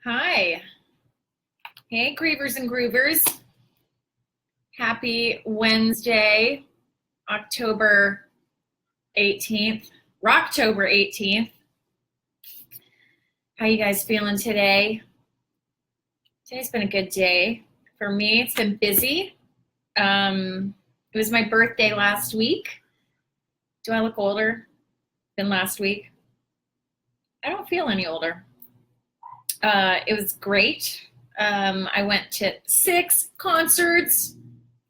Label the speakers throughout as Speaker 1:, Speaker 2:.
Speaker 1: Hi. Hey, Grievers and Groovers. Happy Wednesday, October 18th. Rocktober 18th. How you guys feeling today? Today's been a good day. For me, it's been busy. It was my birthday last week. Do I look older than last week? I don't feel any older. It was great. I went to 6 concerts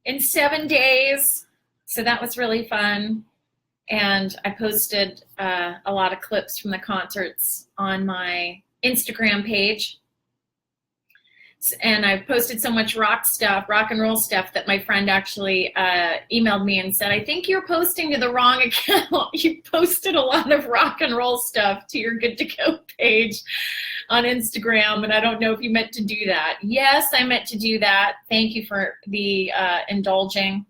Speaker 1: in 7 days, so that was really fun. And I posted a lot of clips from the concerts on my Instagram page. And I posted so much rock and roll stuff, that my friend actually emailed me and said, I think you're posting to the wrong account. You posted a lot of rock and roll stuff to your Good to Go page on Instagram, and I don't know if you meant to do that. Yes, I meant to do that. Thank you for the indulging.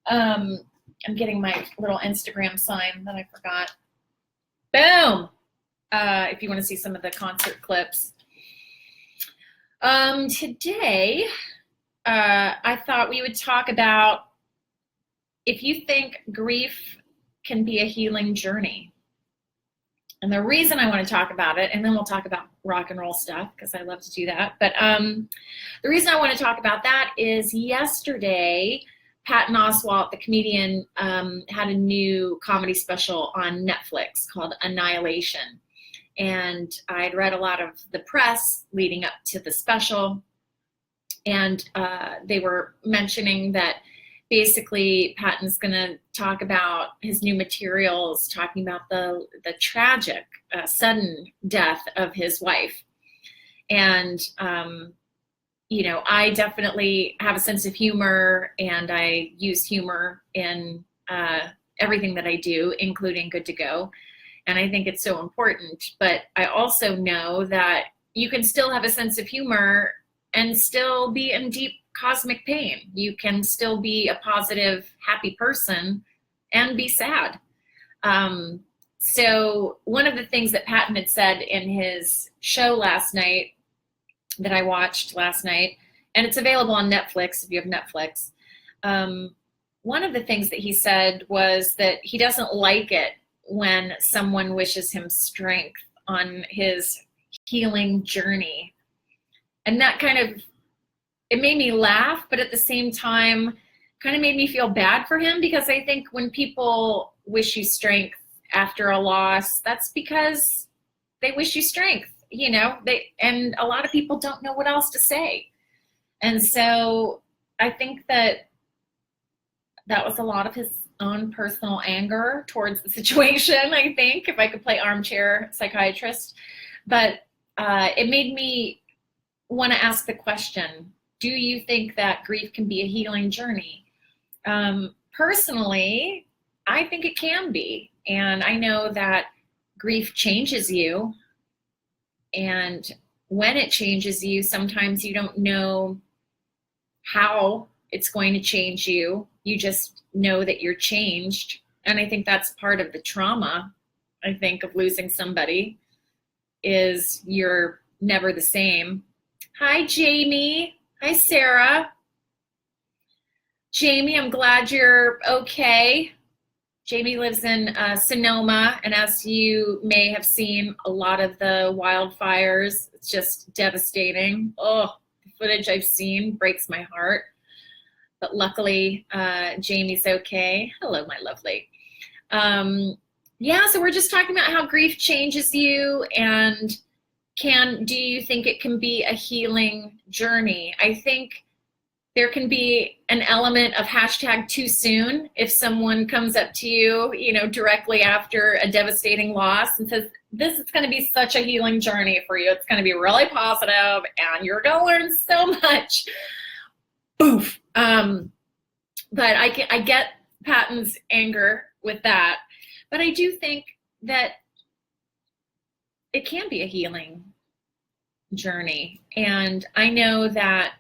Speaker 1: I'm getting my little Instagram sign that I forgot. Boom! If you want to see some of the concert clips. Today, I thought we would talk about if you think grief can be a healing journey. And the reason I want to talk about it, and then we'll talk about rock and roll stuff because I love to do that. But the reason I want to talk about that is yesterday, Patton Oswalt, the comedian, had a new comedy special on Netflix called Annihilation. And I'd read a lot of the press leading up to the special, and they were mentioning that basically Patton's going to talk about his new materials, talking about the tragic, sudden death of his wife. And, I definitely have a sense of humor, and I use humor in everything that I do, including Good to Go. And I think it's so important. But I also know that you can still have a sense of humor and still be in deep cosmic pain. You can still be a positive, happy person and be sad. So one of the things that Patton had said in his show last night, that I watched last night, and it's available on Netflix if you have Netflix. One of the things that he said was that he doesn't like it when someone wishes him strength on his healing journey. And that it made me laugh, but at the same time, kind of made me feel bad for him, because I think when people wish you strength after a loss, that's because they wish you strength, and a lot of people don't know what else to say. And so I think that was a lot of his own personal anger towards the situation, I think, if I could play armchair psychiatrist. But it made me want to ask the question, do you think that grief can be a healing journey? Personally, I think it can be. And I know that grief changes you. And when it changes you, sometimes you don't know how it's going to change you. You just know that you're changed. And I think that's part of the trauma, I think, of losing somebody, is you're never the same. Hi, Jamie. Hi, Sarah. Jamie, I'm glad you're okay. Jamie lives in Sonoma, and as you may have seen, a lot of the wildfires, it's just devastating. Oh, the footage I've seen breaks my heart. But luckily, Jamie's okay. Hello, my lovely. So we're just talking about how grief changes you, and do you think it can be a healing journey? I think there can be an element of #too soon if someone comes up to you, directly after a devastating loss and says, this is going to be such a healing journey for you. It's going to be really positive and you're going to learn so much. Oof. But I get Patton's anger with that. But I do think that it can be a healing journey. And I know that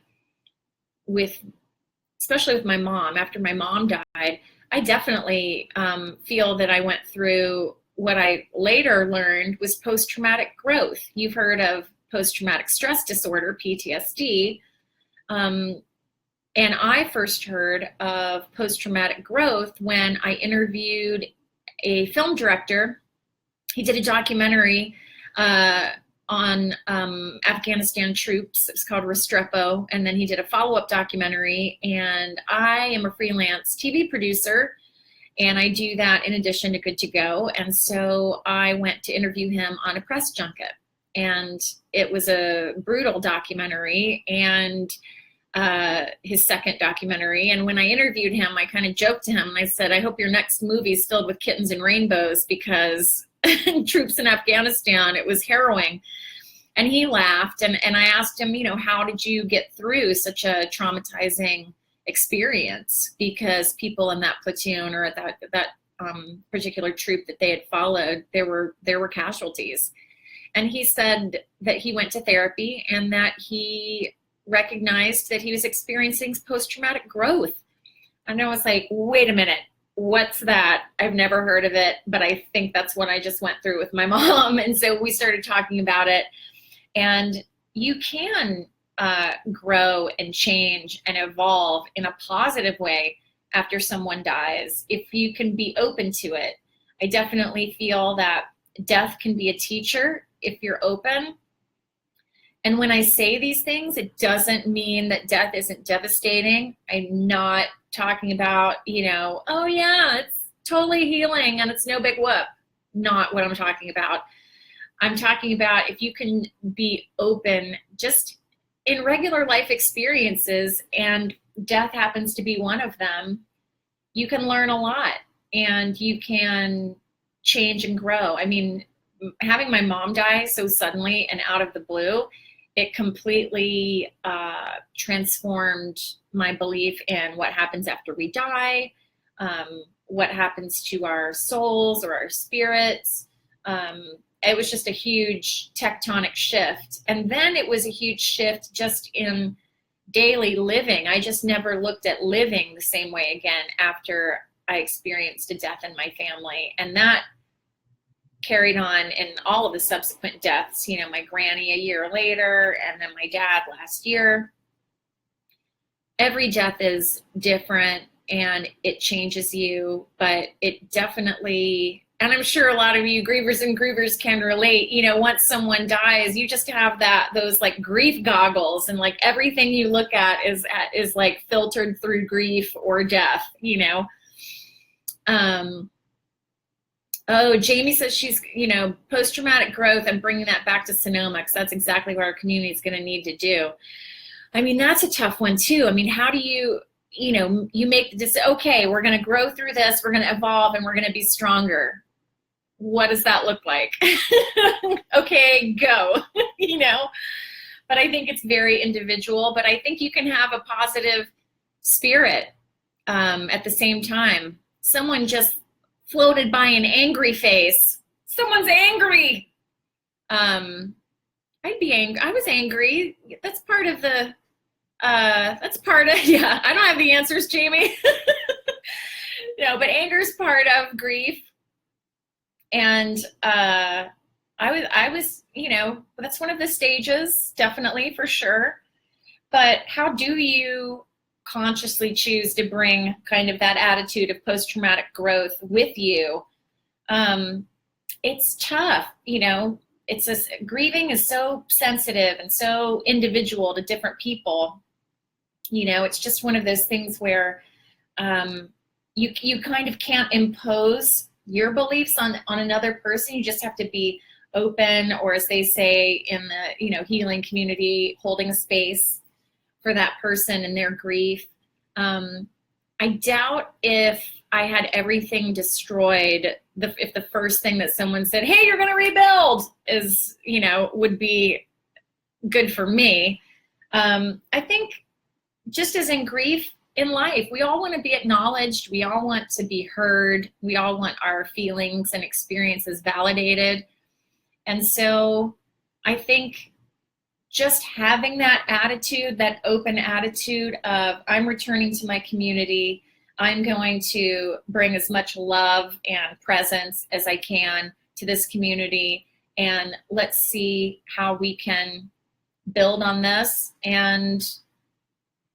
Speaker 1: especially with my mom, after my mom died, I definitely feel that I went through what I later learned was post-traumatic growth. You've heard of post-traumatic stress disorder, PTSD. And I first heard of post-traumatic growth when I interviewed a film director. He did a documentary on Afghanistan troops. It's called Restrepo. And then he did a follow-up documentary. And I am a freelance TV producer, and I do that in addition to Good to Go. And so I went to interview him on a press junket. And it was a brutal documentary, and his second documentary. And when I interviewed him, I kind of joked to him. I said, I hope your next movie is filled with kittens and rainbows, because troops in Afghanistan, it was harrowing. And he laughed. And I asked him, how did you get through such a traumatizing experience? Because people in that platoon, or at that particular troop that they had followed, there were casualties. And he said that he went to therapy, and that he recognized that he was experiencing post-traumatic growth. And I was like, wait a minute, what's that? I've never heard of it, but I think that's what I just went through with my mom. And so we started talking about it. And you can grow and change and evolve in a positive way after someone dies, if you can be open to it. I definitely feel that death can be a teacher if you're open. And when I say these things, it doesn't mean that death isn't devastating. I'm not talking about, oh yeah, it's totally healing and it's no big whoop. Not what I'm talking about. I'm talking about if you can be open just in regular life experiences, and death happens to be one of them, you can learn a lot and you can change and grow. I mean, having my mom die so suddenly and out of the blue, it completely transformed my belief in what happens after we die, what happens to our souls or our spirits. It was just a huge tectonic shift. And then it was a huge shift just in daily living. I just never looked at living the same way again after I experienced a death in my family. And that carried on in all of the subsequent deaths, my granny a year later, and then my dad last year. Every death is different and it changes you, but it definitely, and I'm sure a lot of you grievers and grievers can relate, once someone dies, you just have those like grief goggles, and like everything you look at is like filtered through grief or death, Oh, Jamie says she's, post-traumatic growth and bringing that back to Sonoma, because that's exactly what our community is going to need to do. I mean, that's a tough one too. I mean, how do you make this, okay, we're going to grow through this, we're going to evolve, and we're going to be stronger. What does that look like? Okay, go, But I think it's very individual, but I think you can have a positive spirit at the same time. Someone just floated by an angry face. Someone's angry. I'd be angry. I was angry. That's part of yeah, I don't have the answers, Jamie. No, but anger is part of grief. And I was, that's one of the stages, definitely, for sure. But how do you consciously choose to bring kind of that attitude of post-traumatic growth with you? It's tough, grieving is so sensitive and so individual to different people. It's just one of those things where you kind of can't impose your beliefs on another person. You just have to be open, or as they say in the healing community, holding a space for that person and their grief. I doubt if I had everything destroyed, if the first thing that someone said, hey, you're going to rebuild, is, would be good for me. I think just as in grief in life, we all want to be acknowledged. We all want to be heard. We all want our feelings and experiences validated. And so I think just having that attitude, that open attitude of, I'm returning to my community, I'm going to bring as much love and presence as I can to this community, and let's see how we can build on this and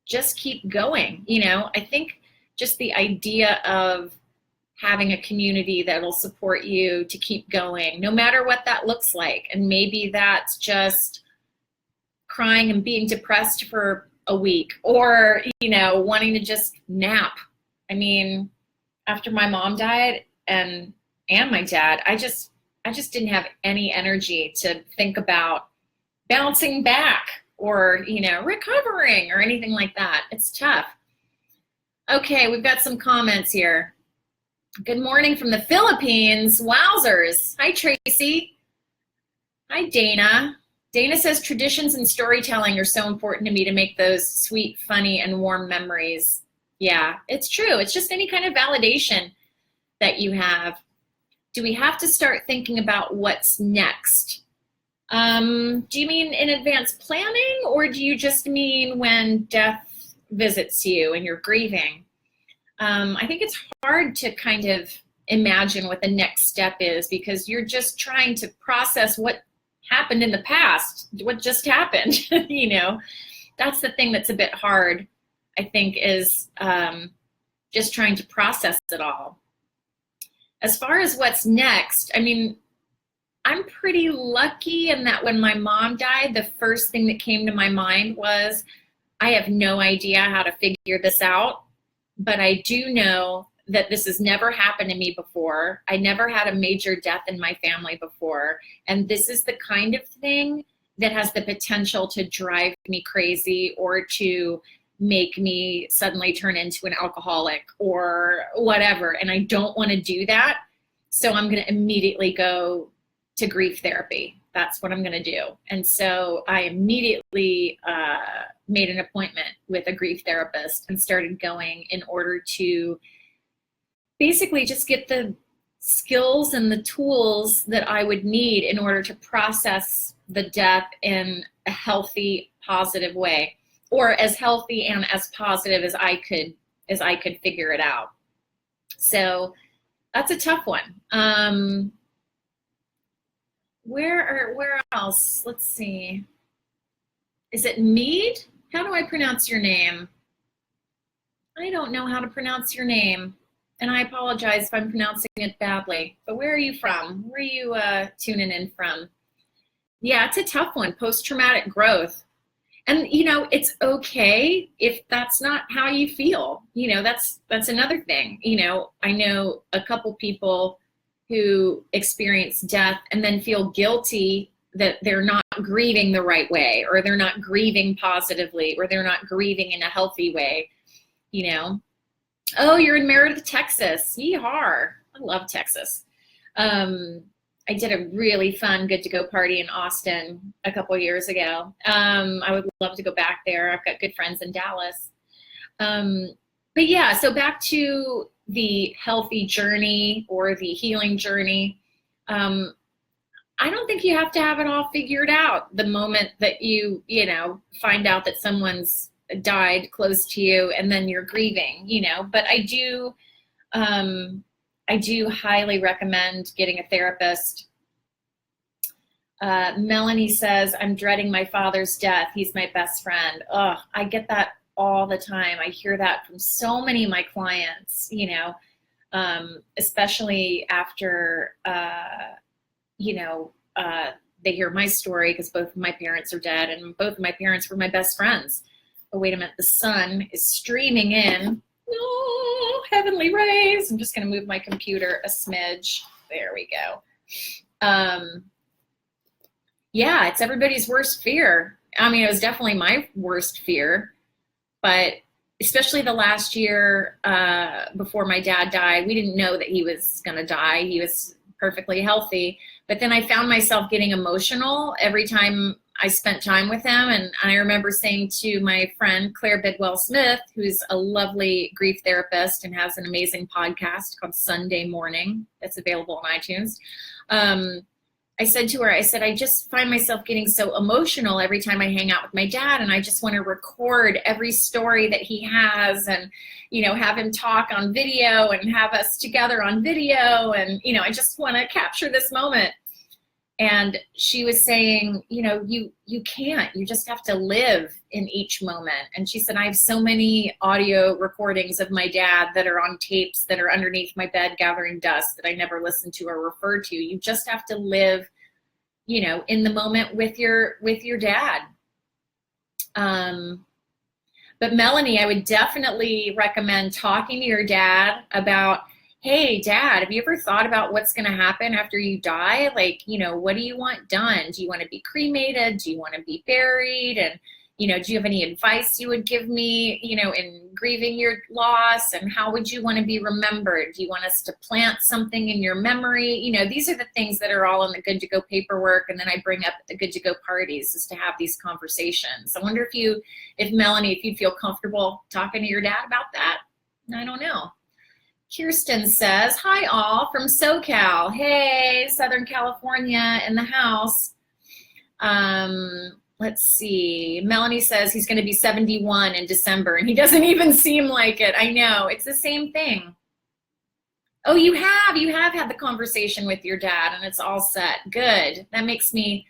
Speaker 1: just keep going. I think just the idea of having a community that'll support you to keep going, no matter what that looks like. And maybe that's just crying and being depressed for a week, or, wanting to just nap. I mean, after my mom died and my dad, I just didn't have any energy to think about bouncing back or, recovering or anything like that. It's tough. Okay, we've got some comments here. Good morning from the Philippines. Wowzers. Hi, Tracy. Hi, Dana. Dana says traditions and storytelling are so important to me to make those sweet, funny, and warm memories. Yeah, it's true. It's just any kind of validation that you have. Do we have to start thinking about what's next? Do you mean in advance planning, or do you just mean when death visits you and you're grieving? I think it's hard to kind of imagine what the next step is, because you're just trying to process what happened in the past, what just happened. That's the thing that's a bit hard, I think, is just trying to process it all. As far as what's next, I mean, I'm pretty lucky in that when my mom died, the first thing that came to my mind was, I have no idea how to figure this out, but I do know that this has never happened to me before. I never had a major death in my family before. And this is the kind of thing that has the potential to drive me crazy, or to make me suddenly turn into an alcoholic or whatever. And I don't want to do that. So I'm going to immediately go to grief therapy. That's what I'm going to do. And so I immediately made an appointment with a grief therapist and started going, in order to basically just get the skills and the tools that I would need in order to process the death in a healthy, positive way, or as healthy and as positive as I could figure it out. So that's a tough one. Where else? Let's see. Is it Mead? How do I pronounce your name? I don't know how to pronounce your name, and I apologize if I'm pronouncing it badly. But where are you from? Where are you tuning in from? Yeah, it's a tough one. Post-traumatic growth. And, it's okay if that's not how you feel. That's another thing. I know a couple people who experience death and then feel guilty that they're not grieving the right way, or they're not grieving positively, or they're not grieving in a healthy way. Oh, you're in Meredith, Texas. Yeehaw. I love Texas. I did a really fun Good to Go party in Austin a couple years ago. I would love to go back there. I've got good friends in Dallas. But yeah, so back to the healthy journey or the healing journey. I don't think you have to have it all figured out the moment that you find out that someone's died close to you, and then you're grieving, but I do highly recommend getting a therapist. Melanie says, I'm dreading my father's death. He's my best friend. Oh, I get that all the time. I hear that from so many of my clients, especially after, they hear my story, because both of my parents are dead, and both of my parents were my best friends. Oh, wait a minute. The sun is streaming in. Oh, heavenly rays. I'm just going to move my computer a smidge. There we go. Yeah, it's everybody's worst fear. I mean, it was definitely my worst fear, but especially the last year before my dad died, we didn't know that he was going to die. He was perfectly healthy. But then I found myself getting emotional every time I spent time with him. And I remember saying to my friend, Claire Bidwell-Smith, who's a lovely grief therapist and has an amazing podcast called Sunday Morning that's available on iTunes. I said to her, I just find myself getting so emotional every time I hang out with my dad, and I just want to record every story that he has, and, have him talk on video and have us together on video. And, I just want to capture this moment. And she was saying, you can't, you just have to live in each moment. And she said, I have so many audio recordings of my dad that are on tapes that are underneath my bed gathering dust that I never listened to or referred to. You just have to live, in the moment with your dad. But Melanie, I would definitely recommend talking to your dad about, hey, Dad, have you ever thought about what's going to happen after you die? Like, what do you want done? Do you want to be cremated? Do you want to be buried? And, do you have any advice you would give me, in grieving your loss? And how would you want to be remembered? Do you want us to plant something in your memory? These are the things that are all in the Good to Go paperwork. And then I bring up at the Good to Go parties, is to have these conversations. I wonder if Melanie, if you'd feel comfortable talking to your dad about that. I don't know. Kirsten says, hi all from SoCal. Hey, Southern California in the house. Let's see. Melanie says he's going to be 71 in December and he doesn't even seem like it. I know, it's the same thing. Oh, you have had the conversation with your dad and it's all set. Good. That makes me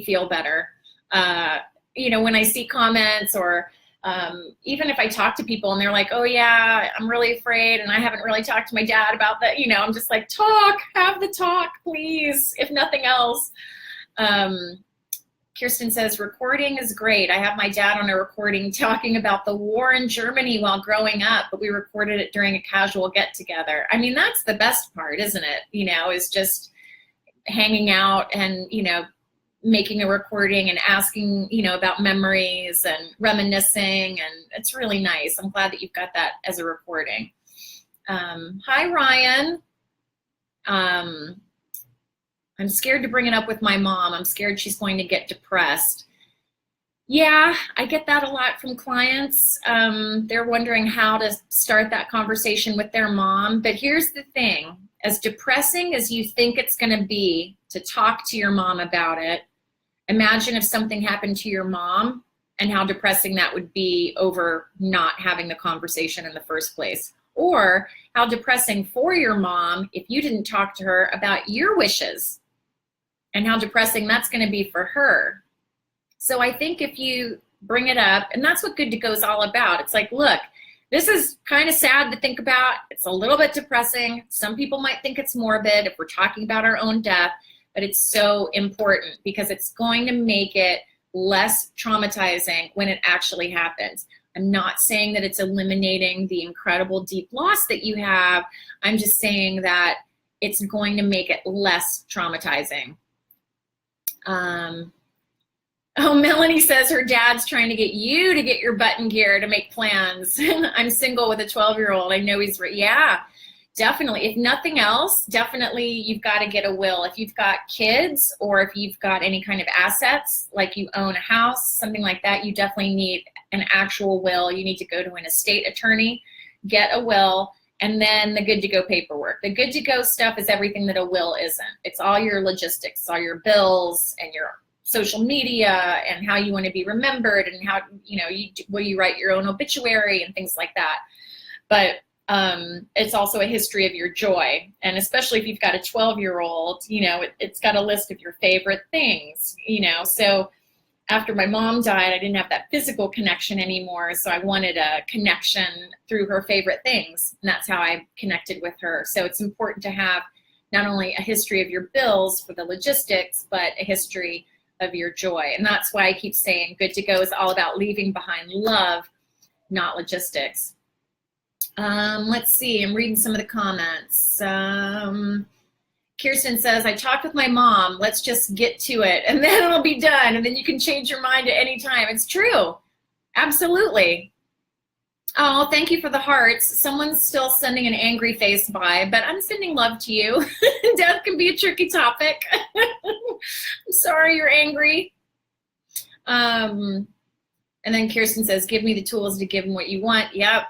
Speaker 1: feel better. When I see comments or even if I talk to people and they're like, oh yeah, I'm really afraid and I haven't really talked to my dad about that, I'm just like, have the talk, please, if nothing else. Kirsten says, recording is great. I have my dad on a recording talking about the war in Germany while growing up, but we recorded it during a casual get together. I mean, that's the best part, isn't it? Is just hanging out and, making a recording and asking, about memories and reminiscing, and it's really nice. I'm glad that you've got that as a recording. Hi, Ryan. I'm scared to bring it up with my mom. I'm scared she's going to get depressed. Yeah, I get that a lot from clients. They're wondering how to start that conversation with their mom. But here's the thing, as depressing as you think it's going to be to talk to your mom about it, imagine if something happened to your mom and how depressing that would be over not having the conversation in the first place. Or how depressing for your mom if you didn't talk to her about your wishes and how depressing that's going to be for her. So I think if you bring it up, and that's what Good to Go is all about. It's like, look, this is kind of sad to think about. It's a little bit depressing. Some people might think it's morbid if we're talking about our own death, but it's so important because it's going to make it less traumatizing when it actually happens. I'm not saying that it's eliminating the incredible deep loss that you have. I'm just saying that it's going to make it less traumatizing. Melanie says her dad's trying to get you to get your butt in gear to make plans. I'm single with a 12-year-old. I know he's, yeah, definitely. If nothing else, definitely you've got to get a will. If you've got kids or if you've got any kind of assets, like you own a house, something like that, you definitely need an actual will. You need to go to an estate attorney, get a will, and then the Good to Go paperwork. The Good to Go stuff is everything that a will isn't. It's all your logistics, it's all your bills and your social media and how you want to be remembered and how, will you write your own obituary and things like that. But it's also a history of your joy. And especially if you've got a 12-year-old, it's got a list of your favorite things, So after my mom died, I didn't have that physical connection anymore. So I wanted a connection through her favorite things. And that's how I connected with her. So it's important to have not only a history of your bills for the logistics, but a history of your joy. And that's why I keep saying Good to Go is all about leaving behind love, not logistics. Let's see, I'm reading some of the comments. Kirsten says, I talked with my mom, let's just get to it and then it'll be done and then you can change your mind at any time. It's true, absolutely. Oh, thank you for the hearts. Someone's still sending an angry face by, but I'm sending love to you. Death can be a tricky topic. I'm sorry you're angry. And then Kirsten says, give me the tools to give them what you want. Yep.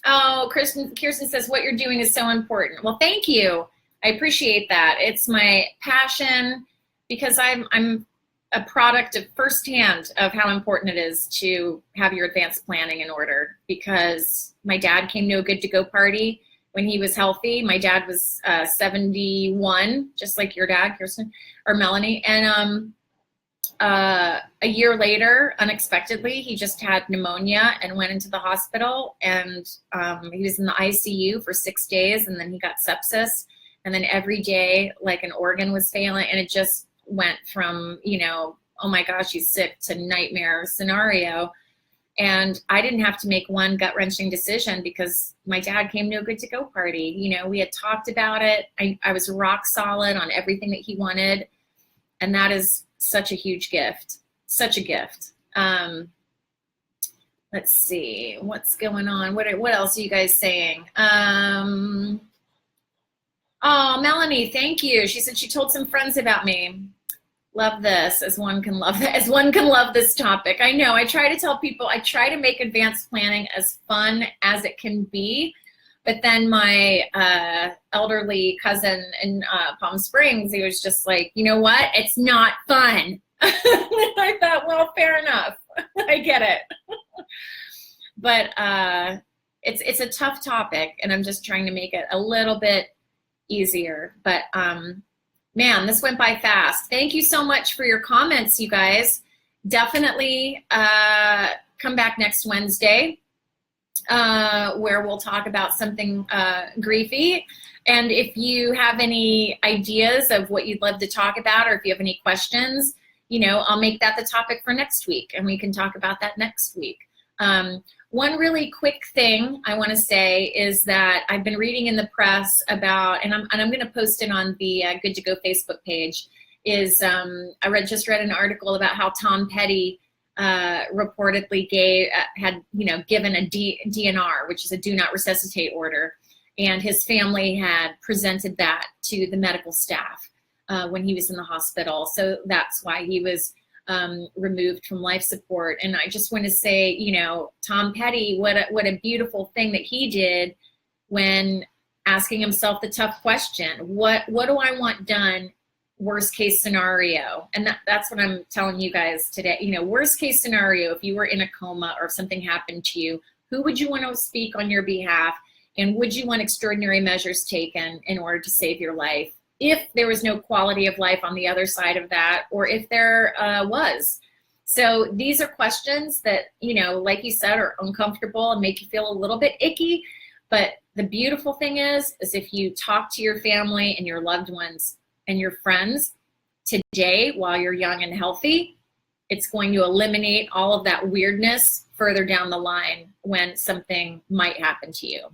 Speaker 1: Oh, Kirsten says, what you're doing is so important. Well, thank you. I appreciate that. It's my passion because I'm a product of firsthand of how important it is to have your advanced planning in order, because my dad came to a Good to Go party when he was healthy. My dad was 71, just like your dad, Kirsten, or Melanie. And a year later, unexpectedly, he just had pneumonia and went into the hospital. And he was in the ICU for 6 days, and then he got sepsis. And then every day, like an organ was failing, and it just went from, you know, oh my gosh, he's sick, to nightmare scenario. And I didn't have to make one gut-wrenching decision because my dad came to a good to go party. You know, we had talked about it. I was rock solid on everything that he wanted. And that is such a huge gift, such a gift. Let's see, what's going on? What else are you guys saying? Oh, Melanie, thank you. She said she told some friends about me. Love this, as one can love this topic. I know, I try to tell people, I try to make advanced planning as fun as it can be. But then my elderly cousin in Palm Springs, he was just like, you know what? It's not fun. I thought, well, fair enough. I get it. But it's a tough topic, and I'm just trying to make it a little bit easier. But man, this went by fast. Thank you so much for your comments, you guys. Definitely come back next Wednesday, where we'll talk about something griefy. And if you have any ideas of what you'd love to talk about, or if you have any questions, you know, I'll make that the topic for next week, and we can talk about that next week. One really quick thing I want to say is that I've been reading in the press about, and I'm going to post it on the Good to Go Facebook page, is I just read an article about how Tom Petty reportedly had given a DNR, which is a do not resuscitate order, and his family had presented that to the medical staff when he was in the hospital. So that's why he was removed from life support. And I just want to say, you know, Tom Petty, what a beautiful thing that he did when asking himself the tough question, what do I want done, worst case scenario? And that's what I'm telling you guys today. You know, worst case scenario, if you were in a coma or if something happened to you, who would you want to speak on your behalf? And would you want extraordinary measures taken in order to save your life, if there was no quality of life on the other side of that, or if there was? So these are questions that, you know, like you said, are uncomfortable and make you feel a little bit icky. But the beautiful thing is if you talk to your family and your loved ones and your friends today while you're young and healthy, it's going to eliminate all of that weirdness further down the line when something might happen to you.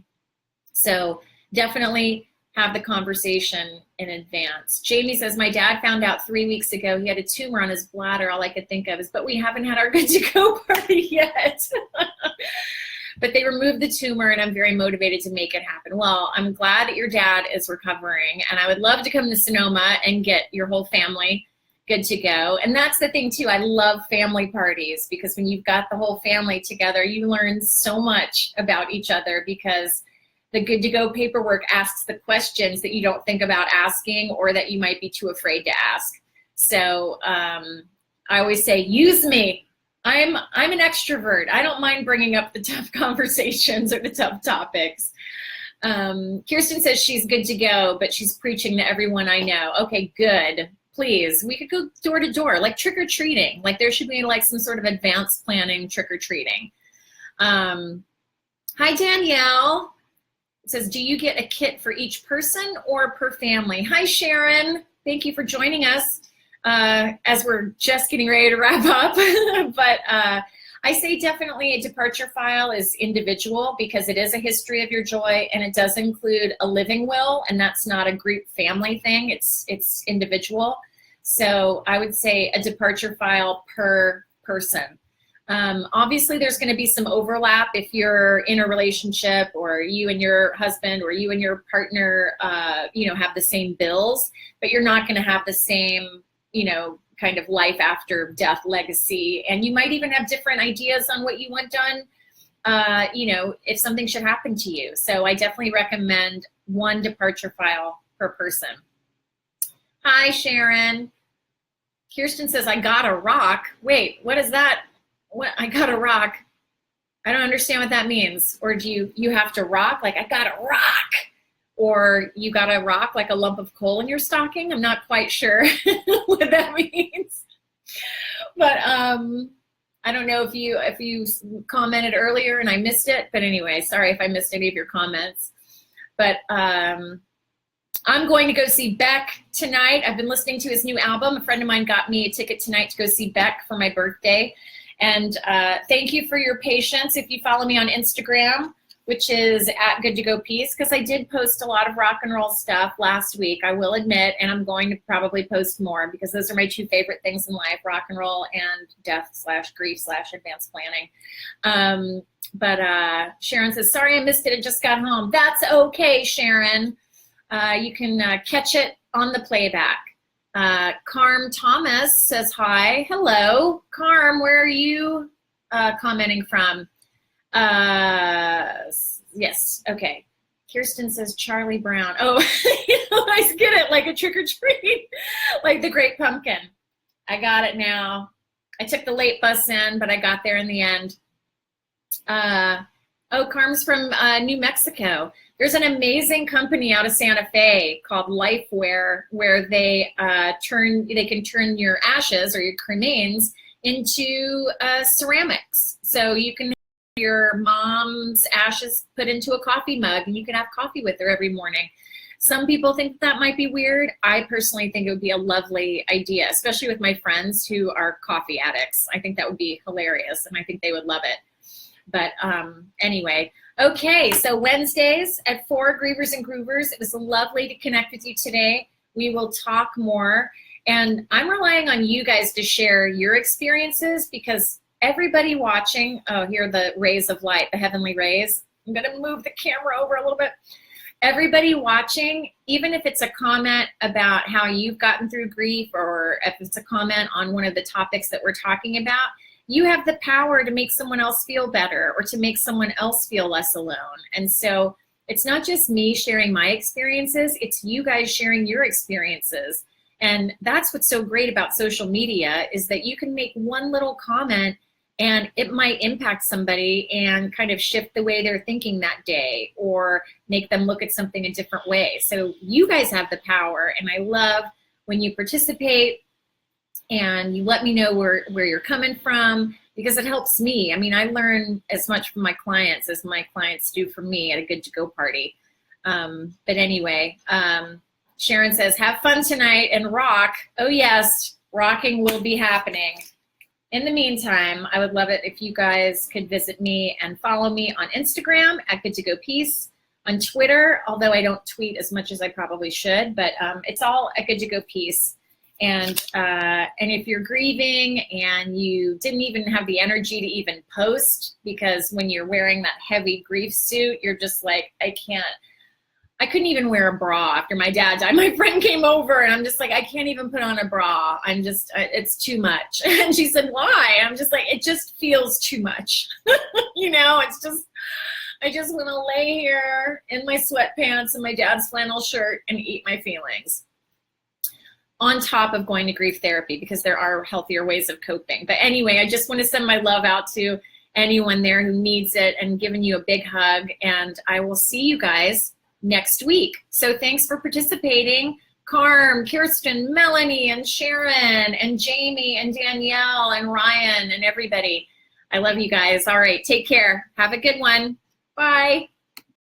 Speaker 1: So definitely have the conversation in advance. Jamie says, my dad found out 3 weeks ago he had a tumor on his bladder. All I could think of is, but we haven't had our good to go party yet. But they removed the tumor, and I'm very motivated to make it happen. Well, I'm glad that your dad is recovering, and I would love to come to Sonoma and get your whole family good to go. And that's the thing too, I love family parties, because when you've got the whole family together, you learn so much about each other, because the good to go paperwork asks the questions that you don't think about asking, or that you might be too afraid to ask. So I always say, use me. I'm an extrovert. I don't mind bringing up the tough conversations or the tough topics. Kirsten says she's good to go, but she's preaching to everyone I know. Okay, good. Please, we could go door to door, like trick-or-treating. Like there should be like some sort of advanced planning trick-or-treating. Hi, Danielle. It says, do you get a kit for each person or per family? Hi, Sharon. Thank you for joining us as we're just getting ready to wrap up. But I say definitely a departure file is individual, because it is a history of your joy, and it does include a living will, and that's not a group family thing. It's individual. So I would say a departure file per person. Obviously, there's going to be some overlap if you're in a relationship, or you and your husband or you and your partner, have the same bills, but you're not going to have the same, kind of life after death legacy. And you might even have different ideas on what you want done, if something should happen to you. So I definitely recommend one departure file per person. Hi, Sharon. Kirsten says, I got a rock. Wait, what is that? What? I got a rock. I don't understand what that means. Or do you have to rock? Like, I gotta rock. Or you gotta rock like a lump of coal in your stocking? I'm not quite sure what that means. But I don't know if you commented earlier and I missed it. But anyway, sorry if I missed any of your comments. But I'm going to go see Beck tonight. I've been listening to his new album. A friend of mine got me a ticket tonight to go see Beck for my birthday. And thank you for your patience. If you follow me on Instagram, which is at Good to Go Peace, because I did post a lot of rock and roll stuff last week, I will admit, and I'm going to probably post more because those are my two favorite things in life, rock and roll and death/grief/advanced planning. But Sharon says, sorry I missed it, I just got home. That's okay, Sharon. You can catch it on the playback. Carm Thomas says hi. Hello. Carm, where are you commenting from? Yes, okay. Kirsten says Charlie Brown. Oh, I get it, like a trick or treat, like the Great Pumpkin. I got it now. I took the late bus in, but I got there in the end. Oh, Carm's from New Mexico. There's an amazing company out of Santa Fe called Lifeware, where they can turn your ashes or your cremains into ceramics. So you can have your mom's ashes put into a coffee mug and you can have coffee with her every morning. Some people think that might be weird. I personally think it would be a lovely idea, especially with my friends who are coffee addicts. I think that would be hilarious and I think they would love it. But anyway, okay, so Wednesdays at 4, Grievers and Groovers. It was lovely to connect with you today. We will talk more. And I'm relying on you guys to share your experiences because everybody watching, oh, here are the rays of light, the heavenly rays. I'm going to move the camera over a little bit. Everybody watching, even if it's a comment about how you've gotten through grief or if it's a comment on one of the topics that we're talking about, you have the power to make someone else feel better or to make someone else feel less alone. And so it's not just me sharing my experiences, it's you guys sharing your experiences. And that's what's so great about social media is that you can make one little comment and it might impact somebody and kind of shift the way they're thinking that day or make them look at something a different way. So you guys have the power, and I love when you participate and you let me know where you're coming from because it helps me. I mean, I learn as much from my clients as my clients do from me at a Good to Go party. But anyway, Sharon says, have fun tonight and rock. Oh yes, rocking will be happening. In the meantime, I would love it if you guys could visit me and follow me on Instagram at Good to Go Peace, on Twitter, although I don't tweet as much as I probably should, but it's all at Good to Go Peace. And if you're grieving and you didn't even have the energy to even post, because when you're wearing that heavy grief suit, you're just like, I couldn't even wear a bra after my dad died. My friend came over and I'm just like, I can't even put on a bra. I'm just, it's too much. And she said, why? I'm just like, it just feels too much. You know, it's just, I just want to lay here in my sweatpants and my dad's flannel shirt and eat my feelings. On top of going to grief therapy, because there are healthier ways of coping. But anyway, I just want to send my love out to anyone there who needs it and giving you a big hug. And I will see you guys next week. So thanks for participating. Carm, Kirsten, Melanie, and Sharon, and Jamie, and Danielle, and Ryan, and everybody. I love you guys. All right, take care. Have a good one. Bye.